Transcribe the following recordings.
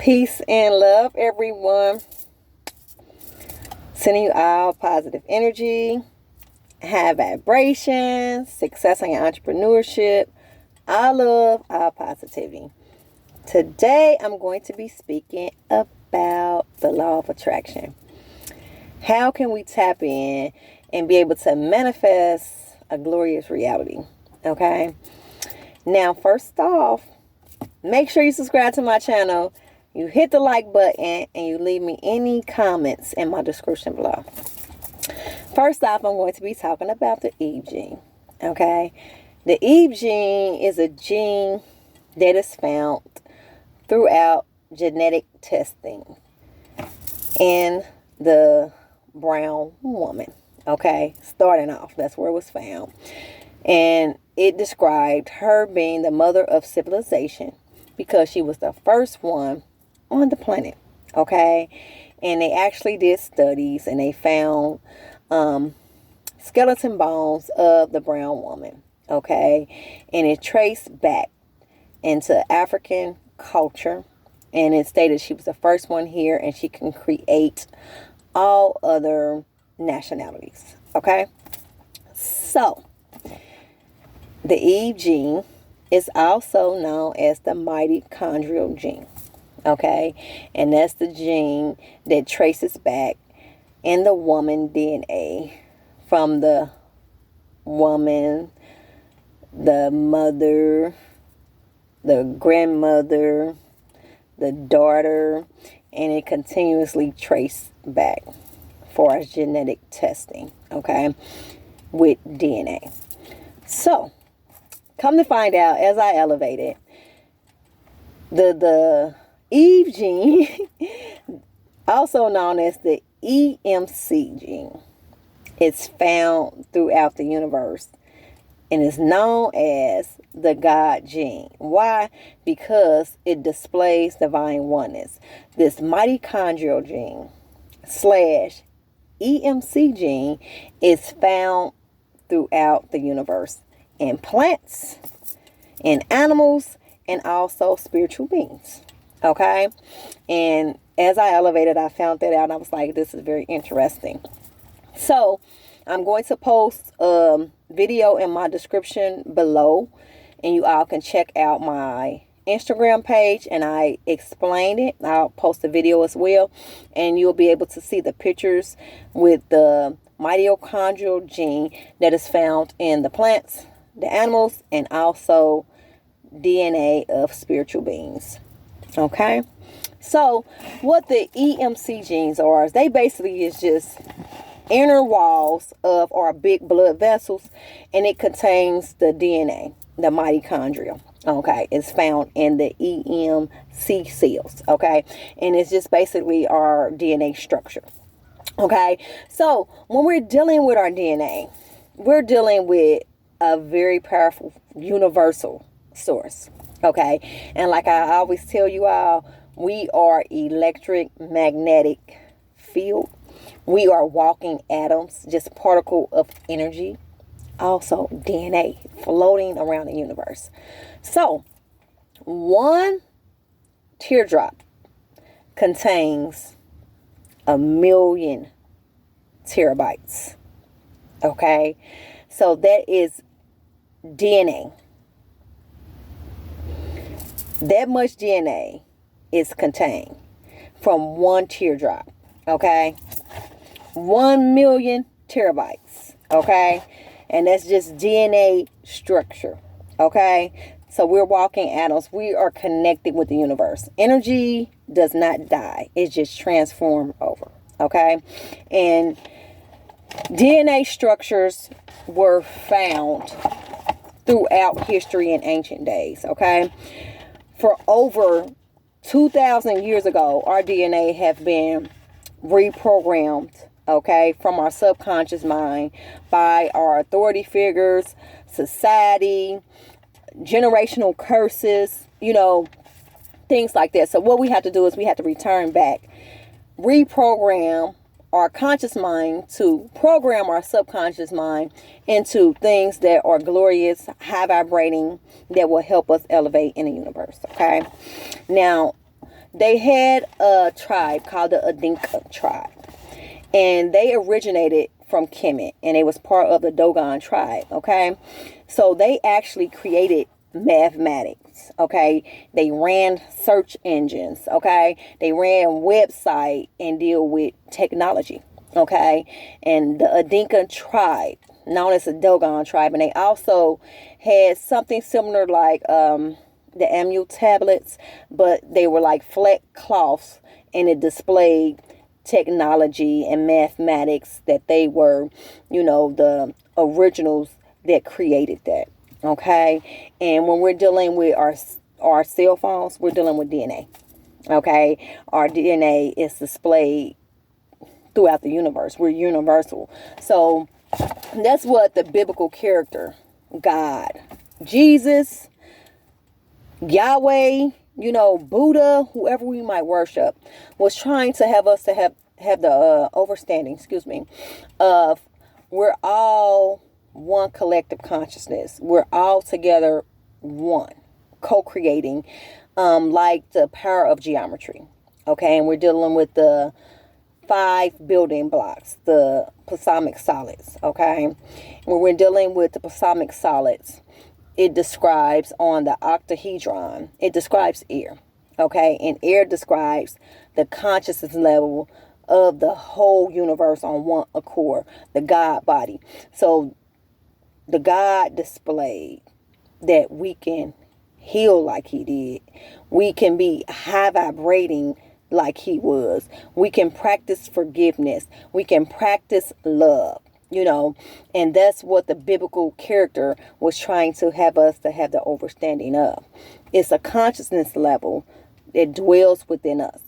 Peace and love, everyone. Sending you all positive energy, high vibrations, success on your entrepreneurship, all love, all positivity. Today, I'm going to be speaking about the law of attraction. How can we tap in and be able to manifest a glorious reality? Okay. Now, first off, make sure you subscribe to my channel. You hit the like button and you leave me any comments in my description below. First off, I'm going to be talking about the Eve gene. Okay. The Eve gene is a gene that is found throughout genetic testing in the brown woman. Okay. Starting off, that's where it was found. And it described her being the mother of civilization because she was the first one on the planet. Okay. And they actually did studies and they found skeleton bones of the brown woman. Okay. And it traced back into African culture. And it stated she was the first one here and she can create all other nationalities. Okay. So the Eve gene is also known as the mitochondrial gene. Okay. And that's the gene that traces back in the woman DNA from the woman, the mother, the grandmother, the daughter, and it continuously traced back for genetic testing. Okay. With DNA. So, come to find out, as I elevated, the Eve gene, also known as the EMC gene, is found throughout the universe and is known as the God gene. Why? Because it displays divine oneness. This mitochondrial gene / EMC gene is found throughout the universe in plants, in animals, and also spiritual beings. Okay. And as I elevated, I found that out and I was like, this is very interesting. So I'm going to post a video in my description below and you all can check out my Instagram page and I explain it. I'll post a video as well and you'll be able to see the pictures with the mitochondrial gene that is found in the plants, the animals, and also DNA of spiritual beings. Okay. So what the EMC genes are is they basically is just inner walls of our big blood vessels and it contains the DNA, the mitochondria. Okay. It's found in the EMC cells. Okay. And it's just basically our DNA structure. Okay. So when we're dealing with our DNA, we're dealing with a very powerful universal source. Okay. And like I always tell you all, we are electric magnetic field. We are walking atoms, just particle of energy. Also DNA floating around the universe. So one teardrop contains 1,000,000 terabytes. Okay. So that is DNA. That much DNA is contained from one teardrop. Okay. 1,000,000 terabytes. Okay. And that's just DNA structure. Okay. So we're walking atoms. We are connected with the universe. Energy does not die. It's just transformed over. Okay. And DNA structures were found throughout history in ancient days. Okay. For over 2,000 years ago, our DNA have been reprogrammed, okay, from our subconscious mind by our authority figures, society, generational curses, things like that. So what we have to do is we have to return back, reprogram our conscious mind to program our subconscious mind into things that are glorious, high vibrating, that will help us elevate in the universe. Okay. Now, they had a tribe called the Adinka tribe, and they originated from Kemet, and it was part of the Dogon tribe. Okay, so they actually created mathematics. Okay, they ran search engines. Okay, they ran website and deal with technology. Okay, and the Adinka tribe, known as the Dogon tribe, and they also had something similar like the Amul tablets, but they were like flat cloths, and it displayed technology and mathematics, that they were, the originals that created that. Okay, and when we're dealing with our cell phones, we're dealing with DNA. Okay, our DNA is displayed throughout the universe. We're universal. So that's what the biblical character, God, Jesus, Yahweh, Buddha, whoever we might worship, was trying to have us to have the overstanding, of we're all one collective consciousness. We're all together one, co-creating, like the power of geometry. Okay, and we're dealing with the 5 building blocks, the Plasmic solids. Okay, when we're dealing with the Plasmic solids, it describes on the octahedron, it describes air. Okay, and air describes the consciousness level of the whole universe on one accord, the God body. So the God displayed that we can heal like he did. We can be high vibrating like he was. We can practice forgiveness. We can practice love, and that's what the biblical character was trying to have us to have the understanding of. It's a consciousness level that dwells within us.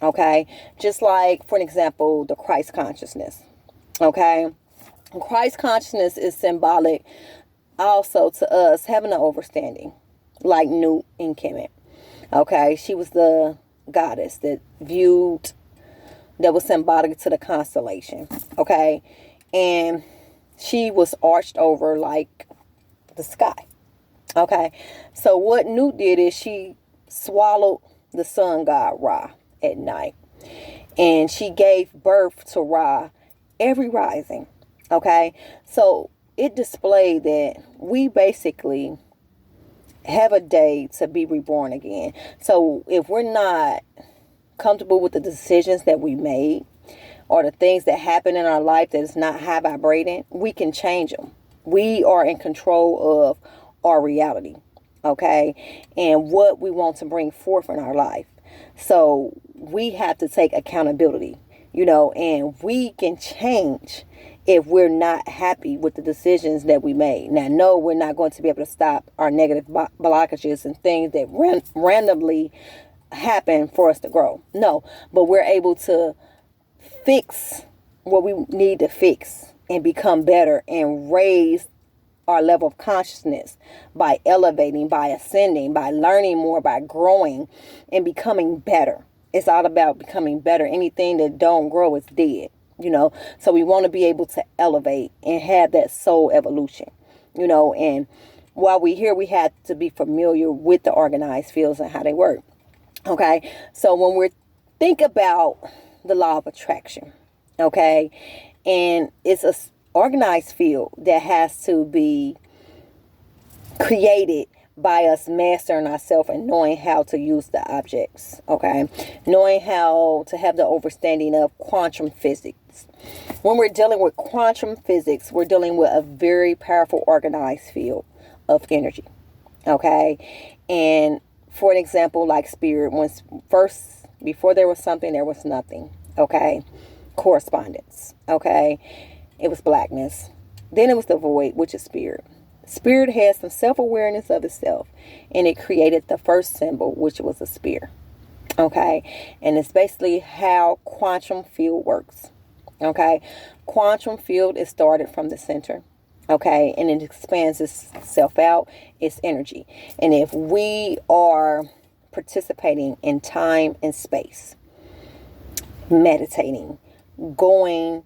Okay, just like, for an example, the Christ consciousness. Okay, Christ consciousness is symbolic also to us having an understanding, like Nut in Kemet. Okay, she was the goddess that was symbolic to the constellation. Okay, and she was arched over like the sky. Okay, so what Nut did is she swallowed the sun god Ra at night, and she gave birth to Ra every rising. Okay, so it displayed that we basically have a day to be reborn again. So if we're not comfortable with the decisions that we made, or the things that happen in our life that is not high vibrating, we can change them. We are in control of our reality. Okay, and what we want to bring forth in our life. So we have to take accountability, and we can change if we're not happy with the decisions that we made. Now, no, we're not going to be able to stop our negative blockages and things that randomly happen for us to grow. No, but we're able to fix what we need to fix and become better and raise our level of consciousness by elevating, by ascending, by learning more, by growing and becoming better. It's all about becoming better. Anything that don't grow is dead, So we want to be able to elevate and have that soul evolution, and while we're here, we have to be familiar with the organized fields and how they work. Okay, so when we think about the law of attraction, okay, and it's a organized field that has to be created by us mastering ourselves and knowing how to use the objects. Okay, knowing how to have the understanding of quantum physics. When we're dealing with quantum physics, we're dealing with a very powerful organized field of energy. Okay, and for an example, like spirit, before there was something, there was nothing. Okay, correspondence. Okay, it was blackness. Then it was the void, which is spirit. Spirit has some self-awareness of itself, and it created the first symbol, which was a spear. Okay, and it's basically how quantum field works. Okay, quantum field is started from the center. Okay, and it expands itself out. It's energy, and if we are participating in time and space, meditating, going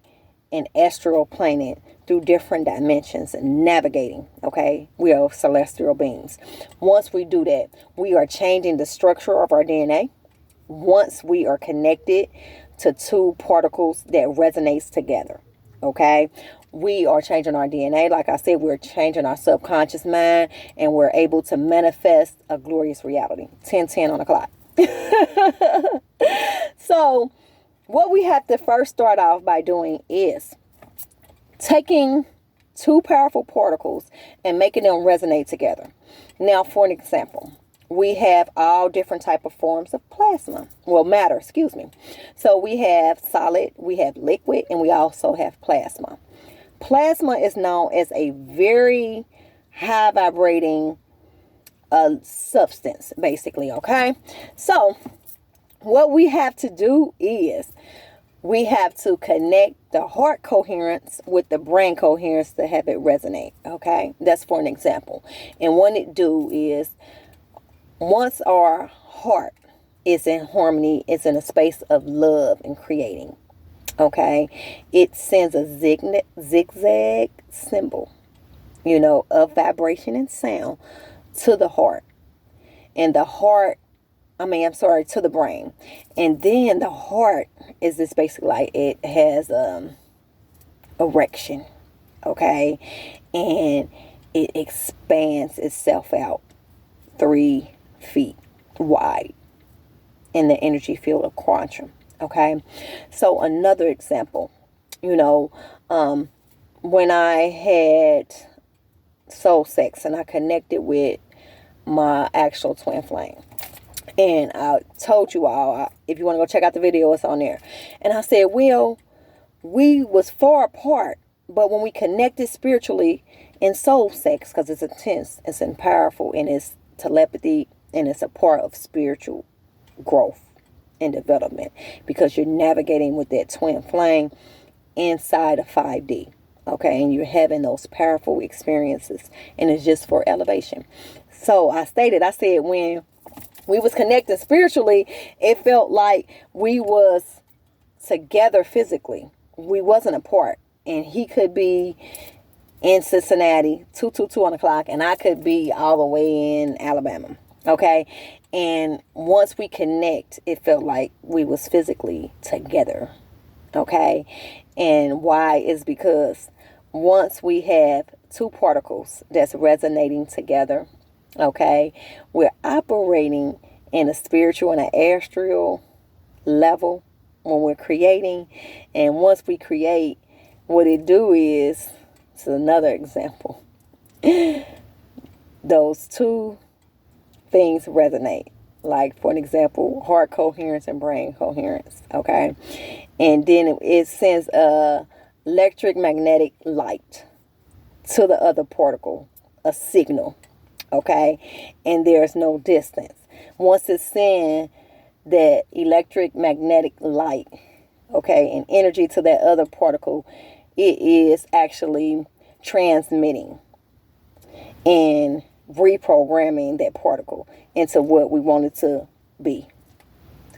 an astral planet through different dimensions and navigating, okay, we are celestial beings. Once we do that, we are changing the structure of our DNA. once we are connected to two particles that resonates together. Okay, we are changing our DNA. Like I said, we're changing our subconscious mind, and we're able to manifest a glorious reality. 10:10 on the clock. So what we have to first start off by doing is taking two powerful particles and making them resonate together. Now, for an example, we have all different type of forms of plasma. Well, matter, excuse me. So we have solid, we have liquid, and we also have plasma. Plasma is known as a very high vibrating substance, basically, okay? So what we have to do is we have to connect the heart coherence with the brain coherence to have it resonate, okay? That's for an example. And what it do is, once our heart is in harmony, it's in a space of love and creating, okay? It sends a zigzag symbol, of vibration and sound to the heart. And the heart, to the brain. And then the heart is this basically like it has erection, okay? And it expands itself out 3 feet wide in the energy field of quantum, okay? So another example, when I had soul sex and I connected with my actual twin flame. And I told you all, if you want to go check out the video, it's on there. And I said, well, we was far apart, but when we connected spiritually in soul sex, because it's intense, it's powerful, and it's telepathy, and it's a part of spiritual growth and development, because you're navigating with that twin flame inside of 5D. Okay, and you're having those powerful experiences, and it's just for elevation. So I said, when we was connected spiritually, it felt like we was together physically. We wasn't apart. And he could be in Cincinnati, 222 on the clock, and I could be all the way in Alabama. Okay? And once we connect, it felt like we was physically together. Okay? And why is because once we have two particles that's resonating together, okay, we're operating in a spiritual and an astral level when we're creating. And once we create, what it do is, this is another example, those two things resonate. Like, for an example, heart coherence and brain coherence, okay? And then it sends a electric magnetic light to the other particle, a signal, okay? And there's no distance. Once it's send that electric magnetic light, okay, and energy to that other particle, it is actually transmitting and reprogramming that particle into what we want it to be.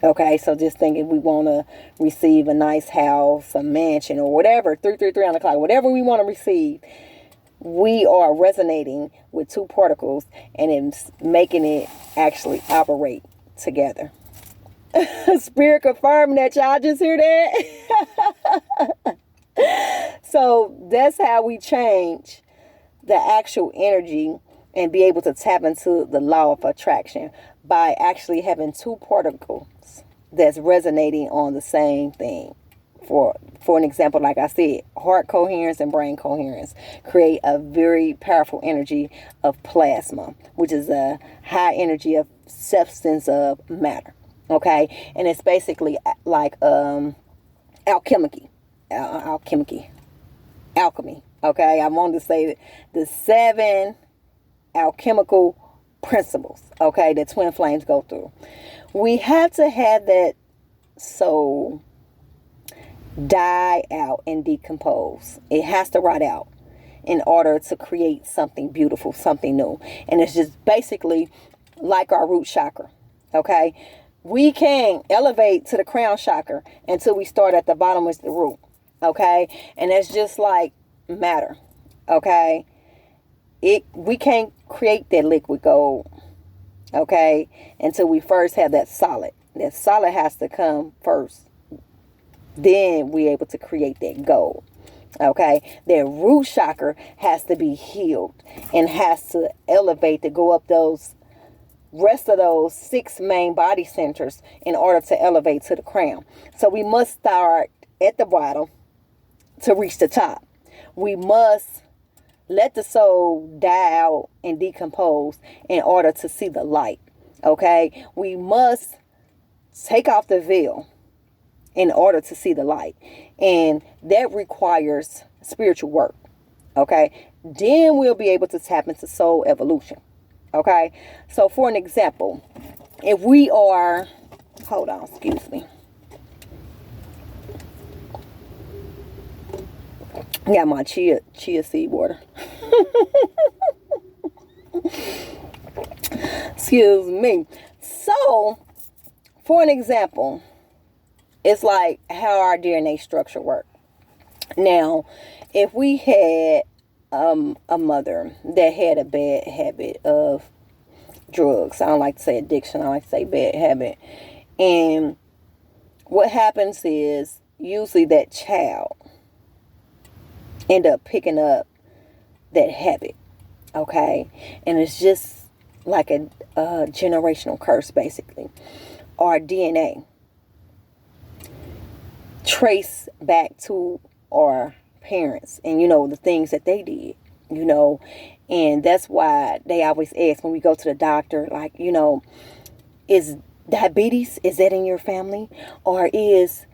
Okay, so just thinking we want to receive a nice house, a mansion, or whatever, 333 on the clock, whatever we want to receive, we are resonating with two particles, and it's making it actually operate together. Spirit confirming that, y'all just hear that? So that's how we change the actual energy and be able to tap into the law of attraction, by actually having two particles that's resonating on the same thing. For an example, like I said, heart coherence and brain coherence create a very powerful energy of plasma, which is a high energy of substance of matter. Okay, and it's basically like alchemy. Okay, I wanted to say the 7 alchemical principles, okay, that twin flames go through. We have to have that soul die out and decompose. It has to rot out in order to create something beautiful, something new. And it's just basically like our root chakra, okay? We can't elevate to the crown chakra until we start at the bottom with the root, okay? And that's just like matter, okay? We can't create that liquid gold, okay, until we first have that solid. That solid has to come first. Then we able to create that gold. Okay, that root chakra has to be healed and has to elevate to go up those rest of those 6 main body centers in order to elevate to the crown. So we must start at the bottom to reach the top. We must let the soul die out and decompose in order to see the light. Okay, we must take off the veil in order to see the light, and that requires spiritual work. Okay, then we'll be able to tap into soul evolution. Okay, so for an example, if we are, hold on, excuse me. I got my chia seed water. Excuse me. So, for an example, it's like how our DNA structure works. Now, if we had a mother that had a bad habit of drugs, I don't like to say addiction, I like to say bad habit. And what happens is usually that child end up picking up that habit. Okay, and it's just like a generational curse, basically. Our DNA trace back to our parents and, the things that they did, and that's why they always ask when we go to the doctor, like, is diabetes, is that in your family? Or is,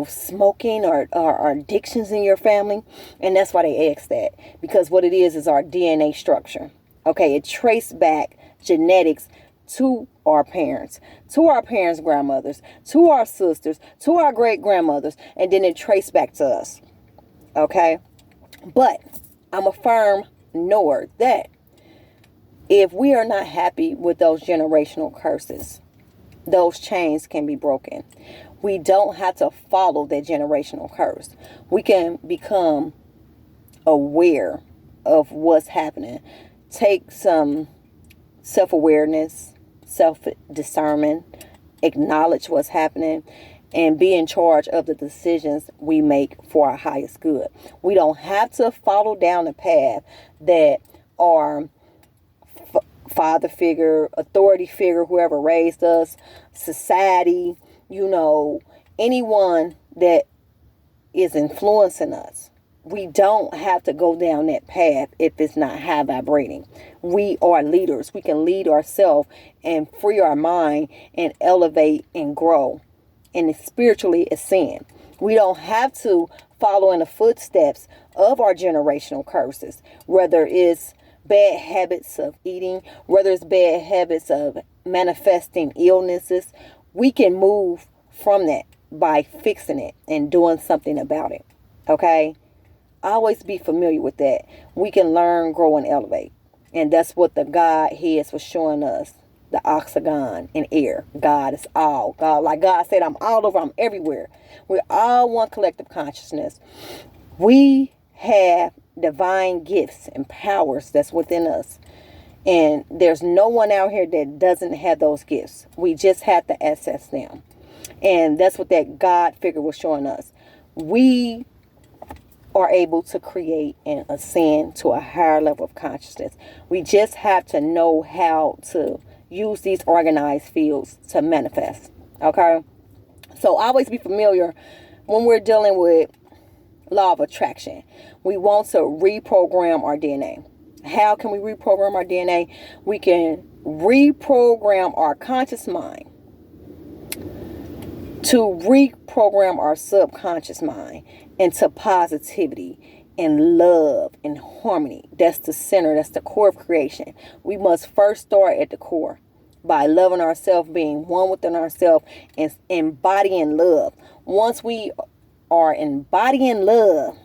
smoking or addictions in your family? And that's why they ask that, because what it is our DNA structure. Okay, it traced back genetics to our parents' grandmothers, to our sisters, to our great grandmothers, and then it traced back to us. Okay, but I'm a firm knower that if we are not happy with those generational curses, those chains can be broken. We don't have to follow that generational curse. We can become aware of what's happening. Take some self-awareness, self-discernment, acknowledge what's happening, and be in charge of the decisions we make for our highest good. We don't have to follow down the path that our father figure, authority figure, whoever raised us, society, anyone that is influencing us. We don't have to go down that path if it's not high vibrating. We are leaders. We can lead ourselves and free our mind and elevate and grow and spiritually ascend. We don't have to follow in the footsteps of our generational curses, whether it's bad habits of eating, whether it's bad habits of manifesting illnesses. We can move from that by fixing it and doing something about it. Okay? Always be familiar with that. We can learn, grow, and elevate. And that's what the Godheads was showing us. The oxygon and air. God is all. God, like God said, I'm all over, I'm everywhere. We're all one collective consciousness. We have divine gifts and powers that's within us. And there's no one out here that doesn't have those gifts. We just have to access them. And that's what that God figure was showing us. We are able to create and ascend to a higher level of consciousness. We just have to know how to use these organized fields to manifest. Okay? So always be familiar when we're dealing with law of attraction. We want to reprogram our DNA. How can we reprogram our DNA? We can reprogram our conscious mind to reprogram our subconscious mind into positivity and love and harmony. That's the center. That's the core of creation. We must first start at the core by loving ourselves, being one within ourselves, and embodying love. Once we are embodying love,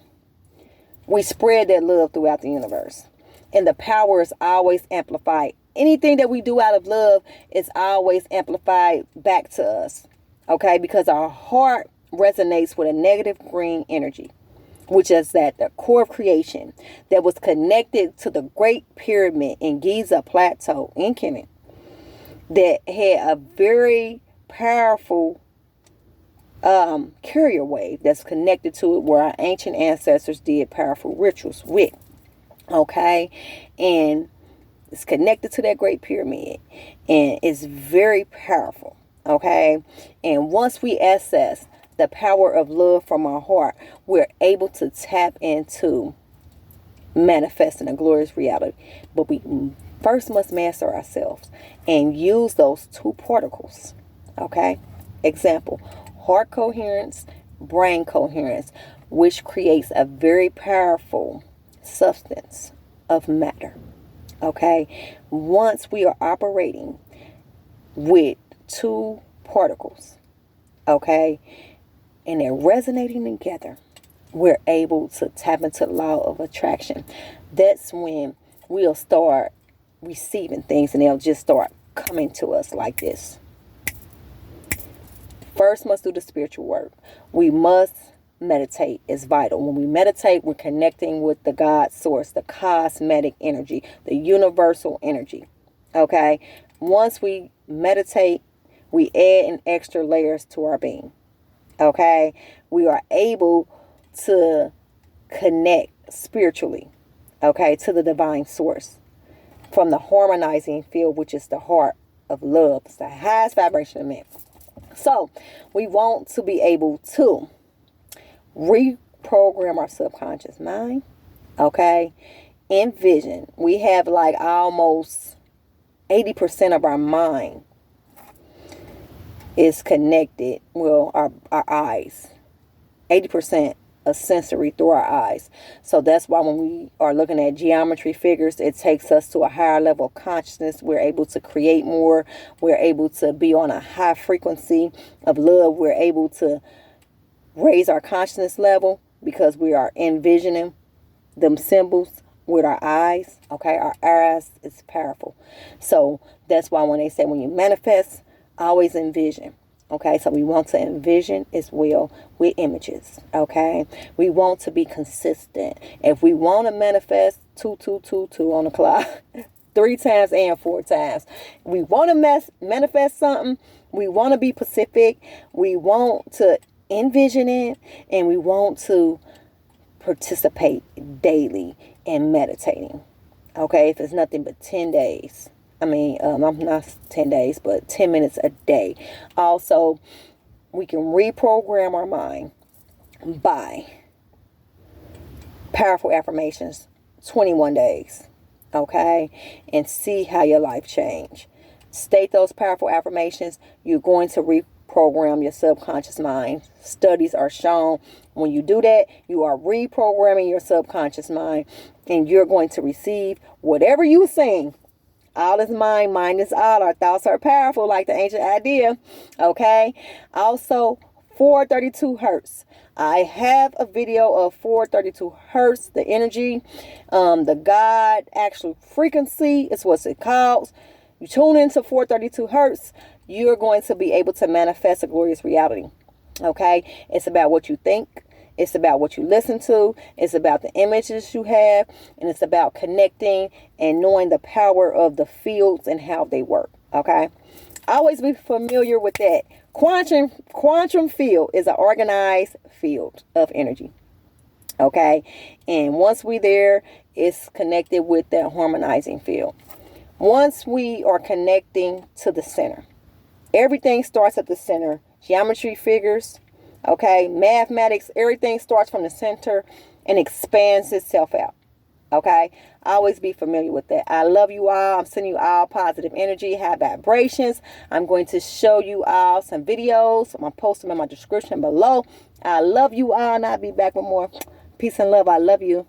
we spread that love throughout the universe. And the power is always amplified. Anything that we do out of love is always amplified back to us. Okay? Because our heart resonates with a negative green energy, which is at the core of creation that was connected to the Great Pyramid in Giza Plateau in Kemet, that had a very powerful carrier wave that's connected to it, where our ancient ancestors did powerful rituals with. Okay, and it's connected to that Great Pyramid, and it's very powerful. Okay, and once we access the power of love from our heart, we're able to tap into manifesting a glorious reality. But we first must master ourselves and use those two particles. Okay, example: heart coherence, brain coherence, which creates a very powerful substance of matter. Okay, once we are operating with two particles, okay, and they're resonating together, we're able to tap into the law of attraction. That's when we'll start receiving things, and they'll just start coming to us like this. First, must do the spiritual work. We must meditate. Is vital. When we meditate, we're connecting with the God source, the cosmetic energy, the universal energy. Okay, once we meditate, we add in extra layers to our being. Okay, we are able to connect spiritually, okay, to the divine source from the harmonizing field, which is the heart of love. It's the highest vibration of man. So we want to be able to reprogram our subconscious mind. Okay, envision. We have like almost 80% of our mind is connected. Well, our eyes. 80% of sensory through our eyes. So that's why when we are looking at geometry figures, it takes us to a higher level of consciousness. We're able to create more. We're able to be on a high frequency of love. We're able to raise our consciousness level because we are envisioning them symbols with our eyes. Okay, our eyes is powerful. So that's why when they say when you manifest, always envision. Okay, so we want to envision as well with images. Okay, we want to be consistent. If we want to manifest 2222 on the clock 3 times and 4 times, we want to manifest something. We want to be specific. We want to envision it, and we want to participate daily in meditating. Okay, if it's nothing but 10 days. I'm not 10 days, but 10 minutes a day. Also, we can reprogram our mind by powerful affirmations, 21 days. Okay? And see how your life change. State those powerful affirmations. You're going to reprogram your subconscious mind. Studies are shown when you do that, you are reprogramming your subconscious mind, and you're going to receive whatever you sing. All is mind, mind is all. Our thoughts are powerful, like the ancient idea. Okay. Also, 432 hertz. I have a video of 432 hertz, the energy, the God actual frequency is what it calls. You tune into 432 hertz, you're going to be able to manifest a glorious reality. Okay. It's about what you think. It's about what you listen to. It's about the images you have. And it's about connecting and knowing the power of the fields and how they work. Okay. Always be familiar with that. Quantum field is an organized field of energy. Okay. And once we're there, it's connected with that harmonizing field. Once we are connecting to the center, everything starts at the center. Geometry figures. Okay, mathematics, everything starts from the center and expands itself out. Okay, always be familiar with that. I love you all. I'm sending you all positive energy, high vibrations. I'm going to show you all some videos. I'm going to post them in my description below. I love you all, and I'll be back with more peace and love. I love you.